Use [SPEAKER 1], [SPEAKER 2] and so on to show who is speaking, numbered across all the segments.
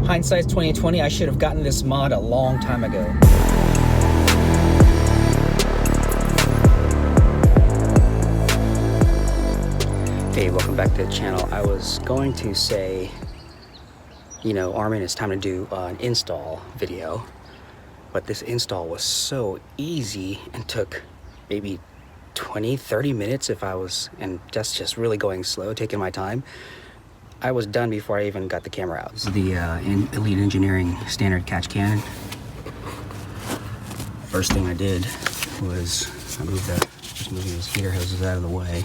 [SPEAKER 1] Hindsight's 2020. I should have gotten this mod a long time ago. Hey, welcome back to the channel. I was going to say, you know, Armin, it's time to do an install video, but this install was so easy and took maybe 20-30 minutes if I was, and that's just really going slow, taking my time. I was done before I even got the camera out. This is the Elite Engineering standard catch cannon. First thing I did was just moving these heater hoses out of the way.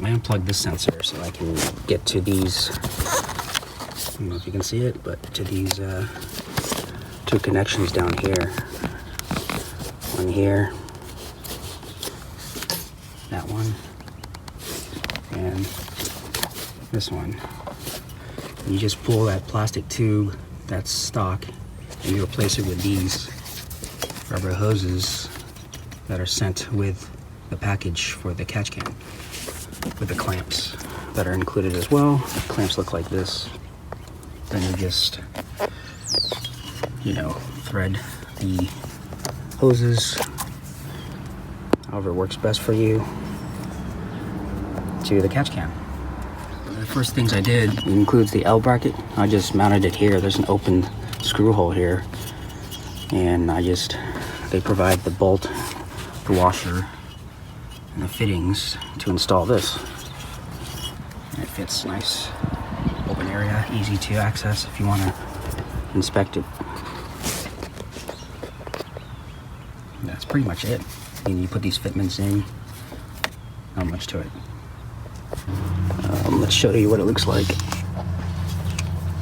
[SPEAKER 1] I unplugged this sensor so I can get to these, I don't know if you can see it, but to these two connections down here. One here, that one, and this one. And you just pull that plastic tube that's stock and you replace it with these rubber hoses that are sent with the package for the catch can, with the clamps that are included as well. The clamps look like this. Then you just, you know, thread the hoses, however works best for you, to the catch can. The first things I did includes the L bracket. I just mounted it here. There's an open screw hole here, and they provide the bolt, the washer, and the fittings to install this. And it fits nice, open area, easy to access if you want to inspect it. And that's pretty much it. And you put these fitments in, not much to it. Let's show you what it looks like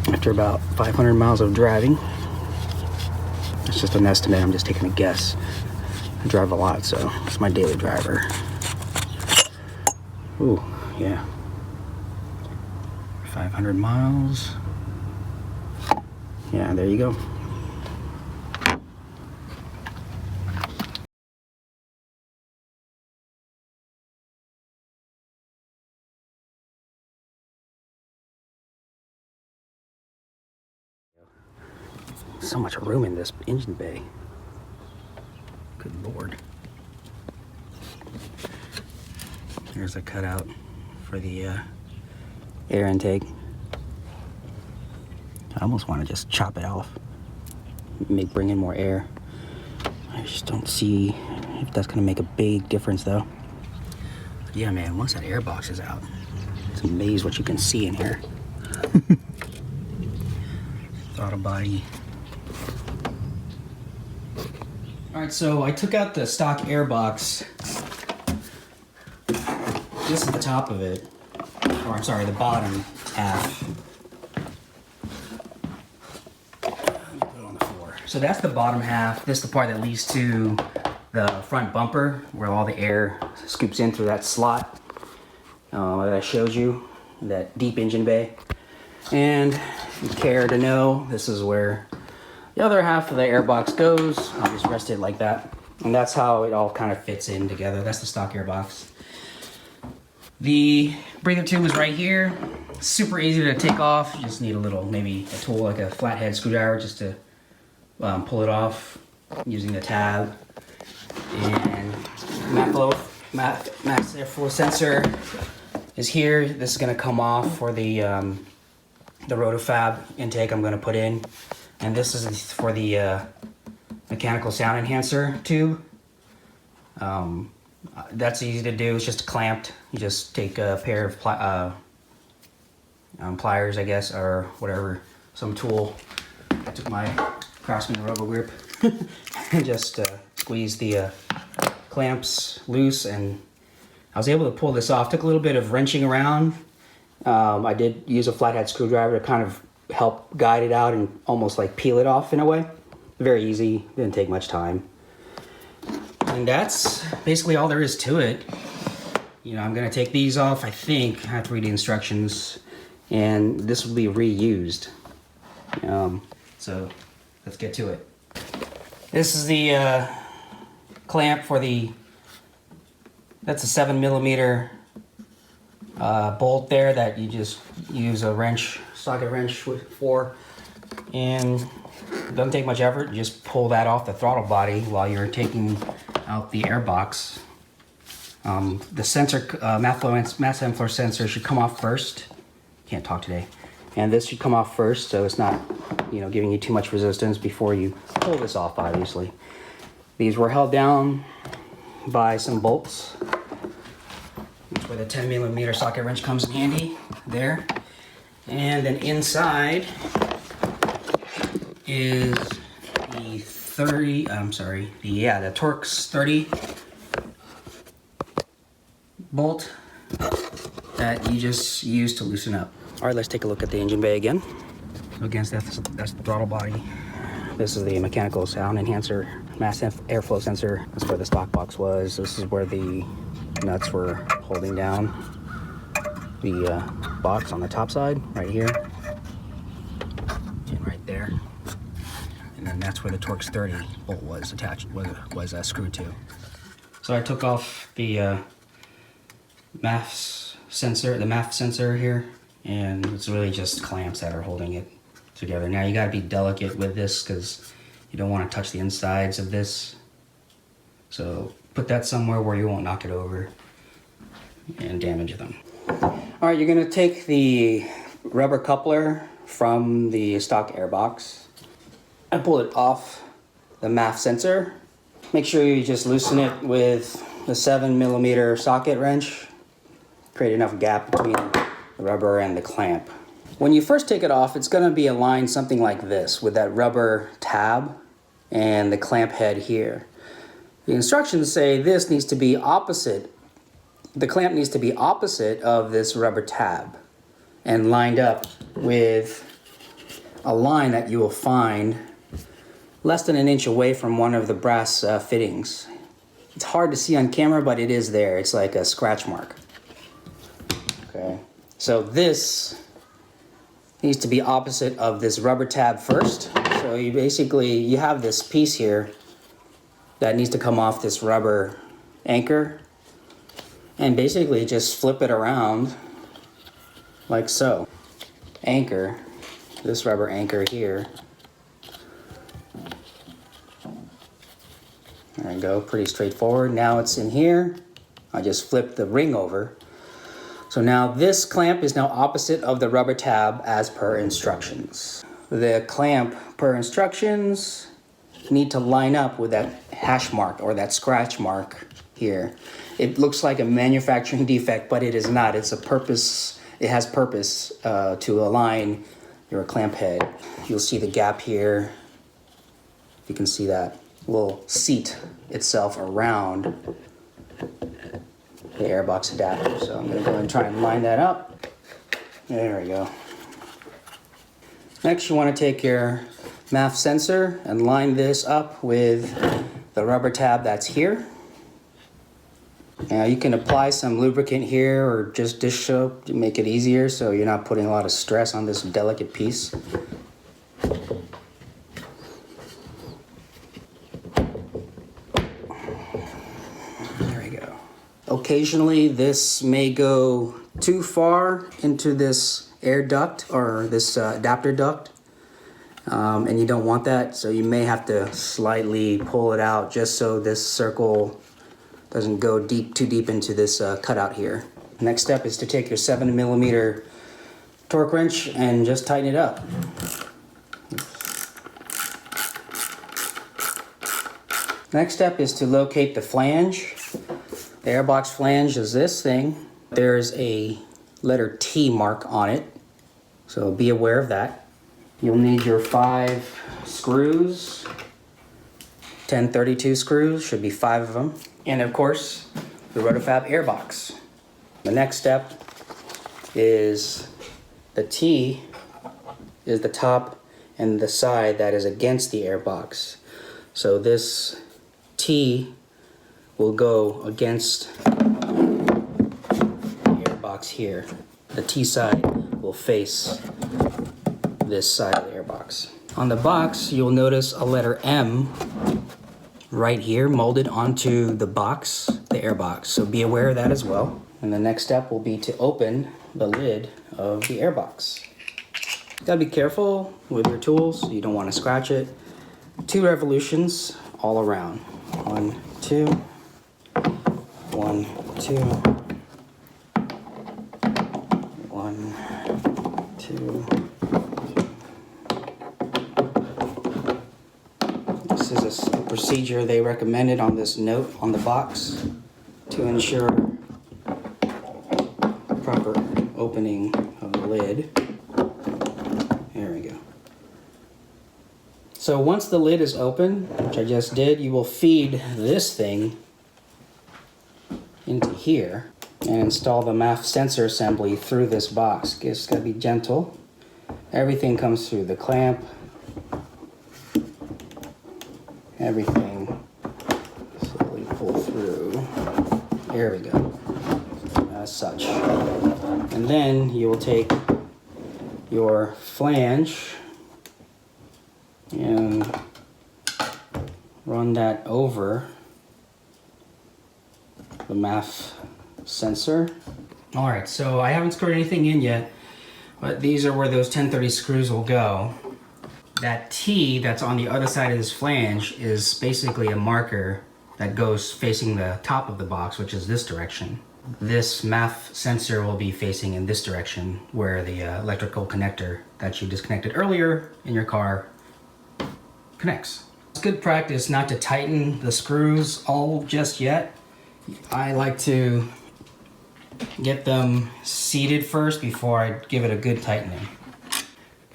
[SPEAKER 1] after about 500 miles of driving. It's just an estimate, I'm just taking a guess. I drive a lot, so it's my daily driver. Ooh, yeah. 500 miles. Yeah, there you go. So much room in this engine bay. Good lord. Here's a cutout for the air intake. I almost want to just chop it off, bring in more air. I just don't see if that's going to make a big difference though. But yeah, man, once that airbox is out, it's amazing what you can see in here. Throttle body. Alright, so I took out the stock airbox. This is the top of it. Or I'm sorry, the bottom half. Put it on the floor. So that's the bottom half. This is the part that leads to the front bumper, where all the air scoops in through that slot that I showed you, that deep engine bay. And if you care to know, this is where the other half of the airbox goes. I'll just rest it like that. And that's how it all kind of fits in together. That's the stock airbox. The breather tube is right here. Super easy to take off. You just need a little, maybe a tool like a flathead screwdriver just to pull it off using the tab. And Maf Sensor is here. This is gonna come off for the Roto-Fab intake I'm gonna put in. And this is for the mechanical sound enhancer tube. That's easy to do. It's just clamped. You just take a pair of pliers, I guess, or whatever, some tool. I took my Craftsman Robo Grip and just squeeze the clamps loose, and I was able to pull this off. Took a little bit of wrenching around. I did use a flathead screwdriver to kind of help guide it out and almost like peel it off in a way. Very easy, didn't take much time. And that's basically all there is to it. You know, I'm gonna take these off, I think. I have to read the instructions, and this will be reused. So let's get to it. This is the clamp for that's a 7mm bolt there that you just use a wrench, socket wrench for. And it doesn't take much effort. Just pull that off the throttle body while you're taking out the airbox. The sensor, Maf Sensor sensor should come off first. Can't talk today. And this should come off first, so it's not, you know, giving you too much resistance before you pull this off, obviously. These were held down by some bolts. That's where the 10mm socket wrench comes in handy, there. And then inside is the the Torx 30 bolt that you just use to loosen up. All right, let's take a look at the engine bay again. So again, that's the throttle body. This is the mechanical sound enhancer, mass airflow sensor. That's where the stock box was. This is where the nuts were holding down the box on the top side, right here, and right there. And then that's where the Torx 30 bolt was attached, was screwed to. So I took off the Maf Sensor here, and it's really just clamps that are holding it together. Now you gotta be delicate with this because you don't want to touch the insides of this. So put that somewhere where you won't knock it over and damage them. All right, you're gonna take the rubber coupler from the stock airbox. I pull it off the Maf sensor. Make sure you just loosen it with the 7mm socket wrench. Create enough gap between the rubber and the clamp. When you first take it off, it's gonna be aligned something like this with that rubber tab and the clamp head here. The instructions say this needs to be opposite. The clamp needs to be opposite of this rubber tab and lined up with a line that you will find less than an inch away from one of the brass fittings. It's hard to see on camera, but it is there. It's like a scratch mark. Okay, so this needs to be opposite of this rubber tab first. So you have this piece here that needs to come off this rubber anchor, and basically just flip it around like so. Anchor, this rubber anchor here. There we go, pretty straightforward. Now it's in here. I just flip the ring over. So now this clamp is now opposite of the rubber tab as per instructions. The clamp per instructions need to line up with that hash mark or that scratch mark here. It looks like a manufacturing defect, but it is not. It's a purpose. It has purpose to align your clamp head. You'll see the gap here. You can see that will seat itself around the airbox adapter. So I'm going to go and try and line that up. There we go. Next, you want to take your Maf sensor and line this up with the rubber tab that's here. Now you can apply some lubricant here or just dish soap to make it easier so you're not putting a lot of stress on this delicate piece. There we go. Occasionally this may go too far into this air duct or this adapter duct, and you don't want that, so you may have to slightly pull it out just so this circle doesn't go too deep into this cutout here. Next step is to take your 7mm torque wrench and just tighten it up. Next step is to locate the flange. The airbox flange is this thing. There's a letter T mark on it, so be aware of that. You'll need your 5 screws, 1032 screws, should be 5 of them. And of course, the Roto-Fab airbox. The next step is the T is the top and the side that is against the airbox. So this T will go against the airbox here. The T side will face this side of the airbox. On the box, you'll notice a letter M right here molded onto the box, the airbox. So be aware of that as well. And the next step will be to open the lid of the airbox. Gotta be careful with your tools. You don't want to scratch it. 2 revolutions all around. 1, 2. 1, 2. 1, 2. This is a procedure they recommended on this note on the box to ensure proper opening of the lid. There we go. So once the lid is open, which I just did, you will feed this thing into here and install the Maf Sensor assembly through this box. It's gotta be gentle. Everything comes through the clamp. Everything slowly pull through. There we go. As such. And then you will take your flange and run that over the Maf Sensor. All right, so I haven't screwed anything in yet, but these are where those 1030 screws will go. That T that's on the other side of this flange is basically a marker that goes facing the top of the box, which is this direction. This Maf sensor will be facing in this direction, where the electrical connector that you disconnected earlier in your car connects. It's good practice not to tighten the screws all just yet. I like to get them seated first before I give it a good tightening.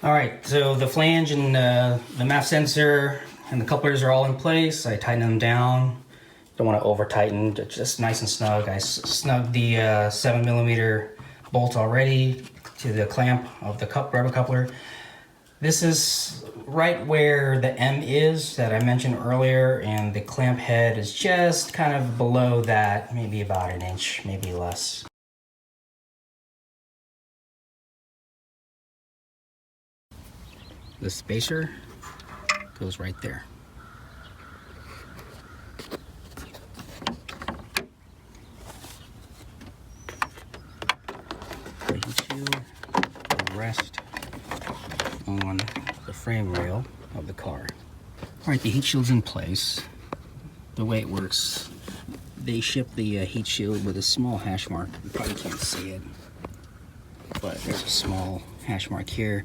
[SPEAKER 1] All right, so the flange and the Maf sensor and the couplers are all in place. I tighten them down. Don't want to over tighten, just nice and snug. I snugged the 7mm bolt already to the clamp of the rubber coupler. This is right where the M is that I mentioned earlier, and the clamp head is just kind of below that, maybe about 1 inch, maybe less. The spacer goes right there. The heat shield will rest on the frame rail of the car. Alright, the heat shield's in place. The way it works, they ship the heat shield with a small hash mark. You probably can't see it, but there's a small hash mark here.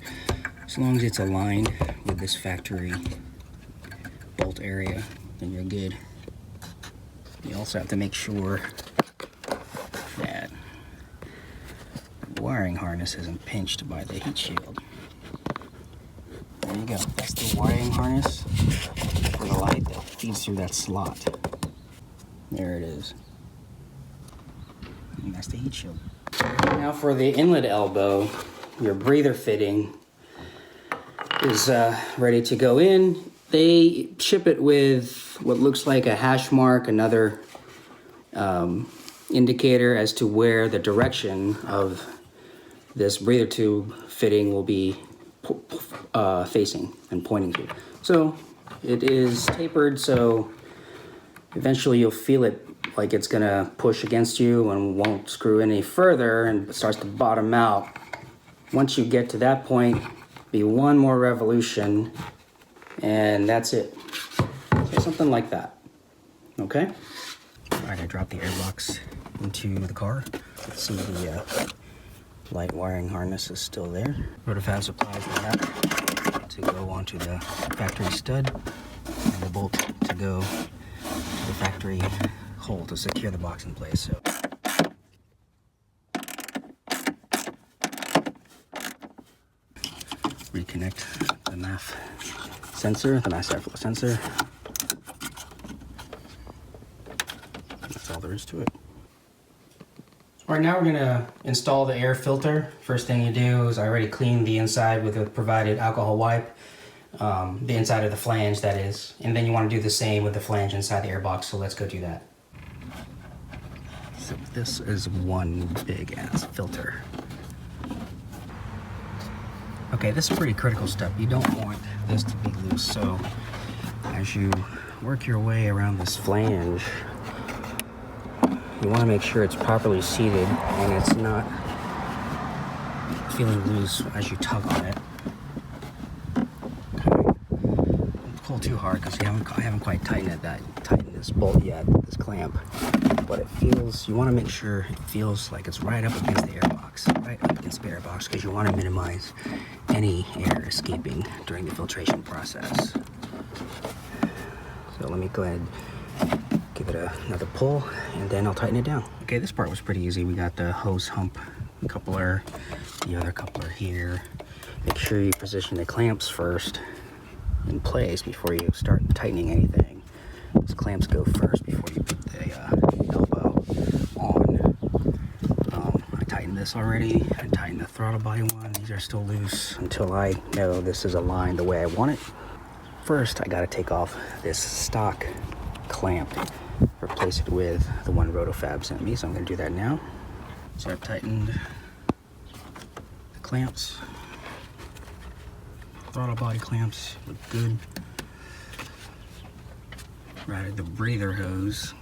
[SPEAKER 1] As long as it's aligned with this factory bolt area, then you're good. You also have to make sure that the wiring harness isn't pinched by the heat shield. There you go. That's the wiring harness for the light that feeds through that slot. There it is. And that's the heat shield. Now for the inlet elbow, your breather fitting is ready to go in. They ship it with what looks like a hash mark, another indicator as to where the direction of this breather tube fitting will be facing and pointing to. So it is tapered, so eventually you'll feel it like it's gonna push against you and won't screw any further and starts to bottom out. Once you get to that point, be 1 more revolution and that's it. So something like that. Okay? Alright, I dropped the airbox into the car. Let's see, the light wiring harness is still there. Roto-Fab supplies that to go onto the factory stud and the bolt to go to the factory hole to secure the box in place. So reconnect the Maf sensor, the mass airflow sensor. That's all there is to it. All right, now we're gonna install the air filter. First thing you do is I already cleaned the inside with a provided alcohol wipe, the inside of the flange, that is. And then you wanna do the same with the flange inside the airbox, so let's go do that. So this is one big ass filter. Okay, this is pretty critical step. You don't want this to be loose, so as you work your way around this flange, you want to make sure it's properly seated and it's not feeling loose as you tug on it. too hard because I haven't quite tightened this bolt yet, this clamp. But it feels, you want to make sure it feels like it's right up against the airbox, right up against the airbox, because you want to minimize any air escaping during the filtration process. So let me go ahead and give it another pull, and then I'll tighten it down. Okay, this part was pretty easy. We got the hose hump coupler, the other coupler here. Make sure you position the clamps first in place before you start tightening anything. Those clamps go first before you put the elbow on. I tightened this already. I tightened the throttle body one. These are still loose until I know this is aligned the way I want it. First, I gotta take off this stock clamp, replace it with the one Roto-Fab sent me, so I'm gonna do that now. So I've tightened the clamps. Throttle body clamps look good. Routed the breather hose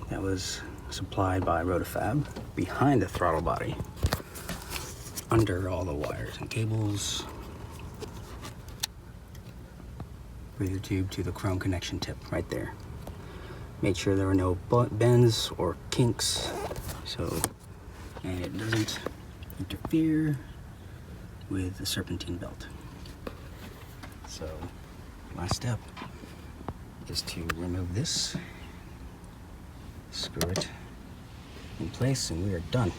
[SPEAKER 1] that was supplied by Roto-Fab behind the throttle body, under all the wires and cables. Breather tube to the chrome connection tip right there. Made sure there were no bends or kinks, and it doesn't interfere with the serpentine belt. So, last step is to remove this, screw it in place, and we are done.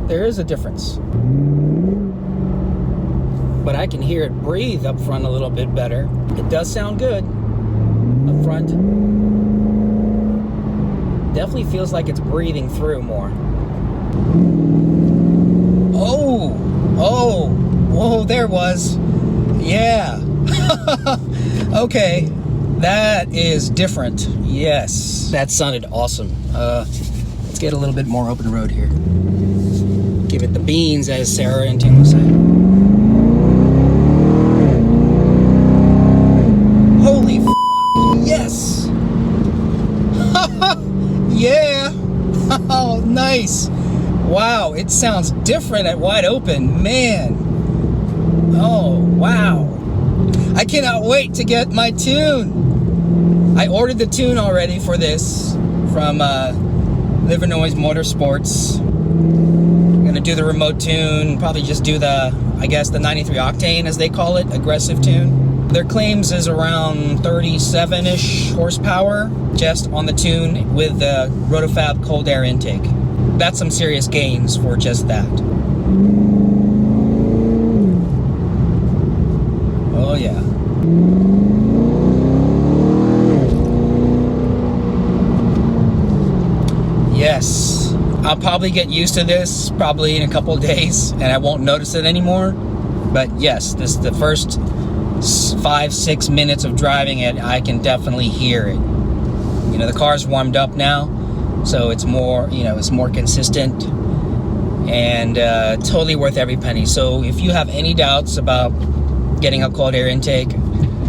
[SPEAKER 1] There is a difference, but I can hear it breathe up front a little bit better. It does sound good up front. Definitely feels like it's breathing through more. Whoa, there was. Yeah. Okay, that is different. Yes, that sounded awesome. Let's get a little bit more open road here. Give it the beans, as Sarah and Tim would say. Holy f***, yes! Yeah! Oh, nice! Wow, it sounds different at wide open, man! Oh, wow! I cannot wait to get my tune! I ordered the tune already for this from Livernois Motorsports. Gonna do the remote tune, probably just do the, I guess, the 93 octane as they call it, aggressive tune. Their claims is around 37-ish horsepower just on the tune with the Roto-Fab cold air intake. That's some serious gains for just that. Oh yeah. Yes. I'll probably get used to this probably in a couple of days and I won't notice it anymore. But yes, this is the first 5-6 minutes of driving it. I can definitely hear it. You know, the car's warmed up now, so it's more, you know, it's more consistent and totally worth every penny. So if you have any doubts about getting a cold air intake,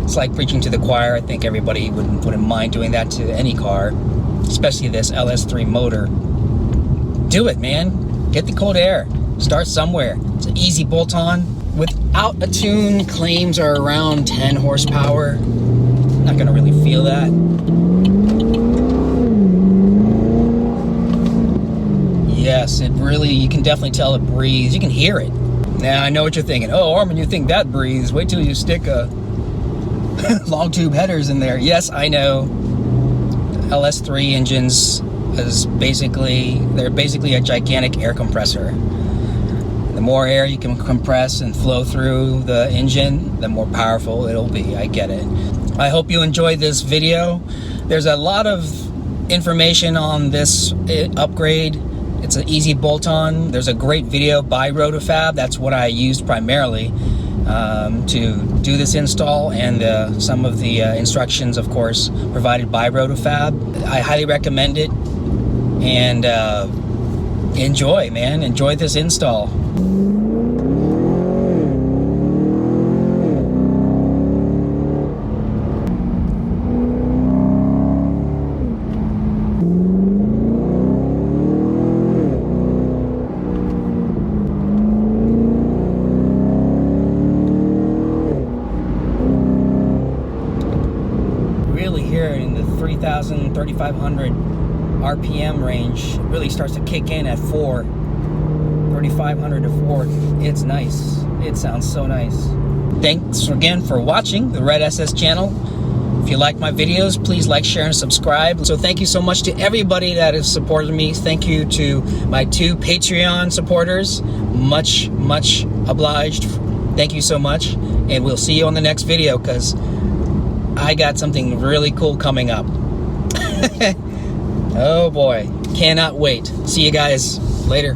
[SPEAKER 1] it's like preaching to the choir. I think everybody wouldn't mind doing that to any car, especially this LS3 motor. Do it, man. Get the cold air. Start somewhere. It's an easy bolt-on. Without a tune, claims are around 10 horsepower. Not gonna really feel that. Yes, it really, you can definitely tell it breathes. You can hear it. Now, I know what you're thinking. Oh, Armin, you think that breathes. Wait till you stick a long tube headers in there. Yes, I know. LS3 engines they're basically a gigantic air compressor. The more air you can compress and flow through the engine, the more powerful it'll be. I get it. I hope you enjoyed this video. There's a lot of
[SPEAKER 2] information on this upgrade. It's an easy bolt-on. There's a great video by Roto-Fab. That's what I used primarily to do this install, and some of the instructions, of course, provided by Roto-Fab. I highly recommend it, and enjoy, man. Enjoy this install. In the 3,000, 3,500 RPM range, it really starts to kick in at 4, 3,500 to 4. It's nice. It sounds so nice. Thanks again for watching the Red SS channel. If you like my videos, please like, share, and subscribe. So thank you so much to everybody that has supported me. Thank you to my 2 Patreon supporters. Much, much obliged. Thank you so much. And we'll see you on the next video, because I got something really cool coming up. Oh boy, cannot wait. See you guys later.